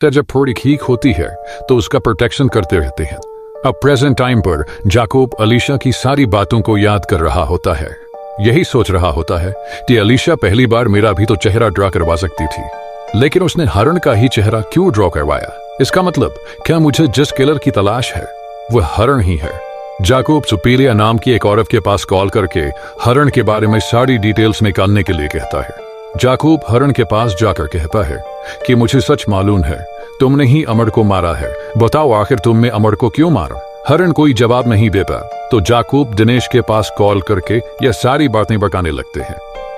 जब थोड़ी ठीक होती है तो उसका प्रोटेक्शन करते रहते हैं। अब प्रेजेंट टाइम पर जाकोब अलीशा की सारी बातों को याद कर रहा होता है। यही सोच रहा होता है कि अलीशा पहली बार मेरा भी तो चेहरा ड्रा करवा सकती थी, लेकिन उसने हरण का ही चेहरा क्यों ड्रॉ करवाया? इसका मतलब क्या मुझे जिस किलर की तलाश है वह हरण ही है? जाकोब सुपीलिया नाम की एक औरत के पास कॉल करके हरण के बारे में सारी डिटेल्स निकालने के लिए कहता है। जाकोब हरण के पास जाकर कहता है कि मुझे सच मालूम है, तुमने ही अमर को मारा है, बताओ आखिर तुमने अमर को क्यों मारा? हरण कोई जवाब नहीं देता तो जाकोब दिनेश के पास कॉल करके यह सारी बातें बताने लगते हैं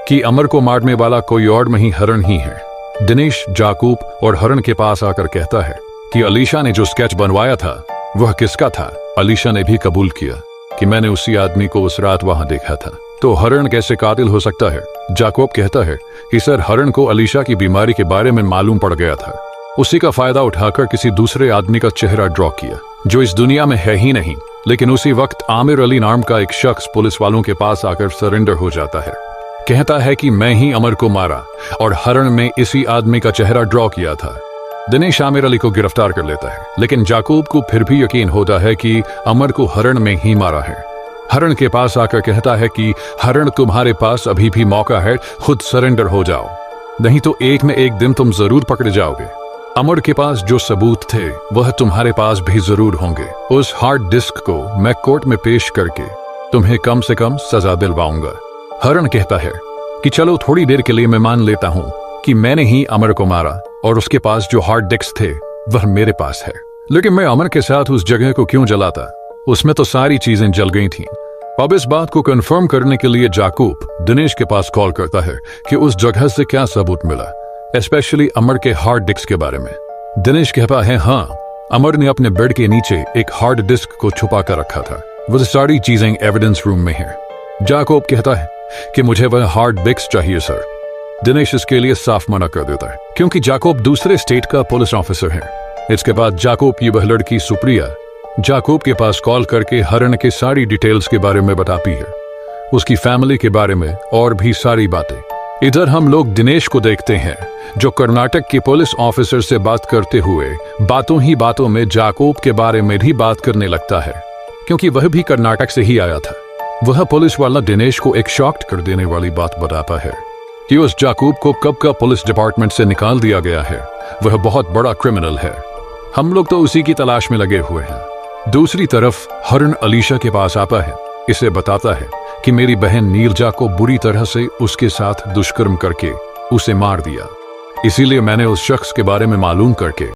कि अमर को मारने वाला कोई और नहीं हरण ही है। दिनेश जाकोब और हरण के पास आकर कहता है कि अलीशा ने जो स्केच बनवाया था वह किसका था? अलीशा ने भी कबूल किया कि मैंने उसी आदमी को उस रात वहां देखा था। तो हरण कैसे कातिल हो सकता है? जाकोब कहता है कि सर, हरण को अलीशा की बीमारी के बारे में मालूम पड़ गया था। उसी का फायदा उठाकर किसी दूसरे आदमी का चेहरा ड्रॉ किया जो इस दुनिया में है ही नहीं। लेकिन उसी वक्त आमिर अली नाम का एक शख्स पुलिस वालों के पास आकर सरेंडर हो जाता है, कहता है कि मैं ही अमर को मारा और हरण में इसी आदमी का चेहरा ड्रॉ किया था। दिनेश आमिर अली को गिरफ्तार कर लेता है, लेकिन जाकोब को फिर भी यकीन होता है कि अमर को हरण में ही मारा है। हरण के पास आकर कहता है कि हरण, तुम्हारे पास अभी भी मौका है, खुद सरेंडर हो जाओ, नहीं तो एक न एक दिन तुम जरूर पकड़े जाओगे। अमर के पास जो सबूत थे वह तुम्हारे पास भी जरूर होंगे। उस हार्ड डिस्क को मैं कोर्ट में पेश करके तुम्हें कम से कम सजा दिलवाऊंगा। हरण कहता है कि चलो, थोड़ी देर के लिए मैं मान लेता हूं कि मैंने ही अमर को मारा और उसके पास जो हार्ड डिस्क थे वह मेरे पास है, लेकिन मैं अमर के साथ उस जगह को क्यों जलाता? उसमें तो सारी चीजें जल गई थीं। अब इस बात को कंफर्म करने के लिए जाकोब दिनेश के पास कॉल करता है कि उस जगह से क्या सबूत मिला, स्पेशली अमर के हार्ड डिस्क के बारे में। दिनेश कहता है, हाँ, अमर ने अपने बेड के नीचे एक हार्ड डिस्क को छुपा कर रखा था, वह सारी चीजें एविडेंस रूम में है। जाकोब कहता है कि मुझे वह हार्ड डिस्क चाहिए सर। दिनेश इसके लिए साफ मना कर देता है क्योंकि जाकोब दूसरे स्टेट का पुलिस ऑफिसर है। इसके बाद जाकोब की वह लड़की सुप्रिया जाकोब के पास कॉल करके हरण के सारी डिटेल्स के बारे में बताती है, उसकी फैमिली के बारे में और भी सारी बातें। इधर हम लोग दिनेश को देखते हैं जो कर्नाटक के पुलिस ऑफिसर से बात करते हुए बातों ही बातों में जाकोब के बारे में भी बात करने लगता है, क्योंकि वह भी कर्नाटक से ही आया था। वह पुलिस वाला दिनेश को एक शॉक्ड कर देने वाली बात बताता है कि उस जाकोब को कब का पुलिस डिपार्टमेंट से निकाल दिया गया है, वह बहुत बड़ा क्रिमिनल है। हम लोग तो उसी की तलाश में लगे हुए हैं। दूसरी तरफ हरण अलीशा के पास आता है, इसे बताता है कि मेरी बहन नीरजा को बुरी तरह से उसके साथ दुष्कर्म करके उसे मार दिया, इसीलिए मैंने उस शख्स के बारे में मालूम करके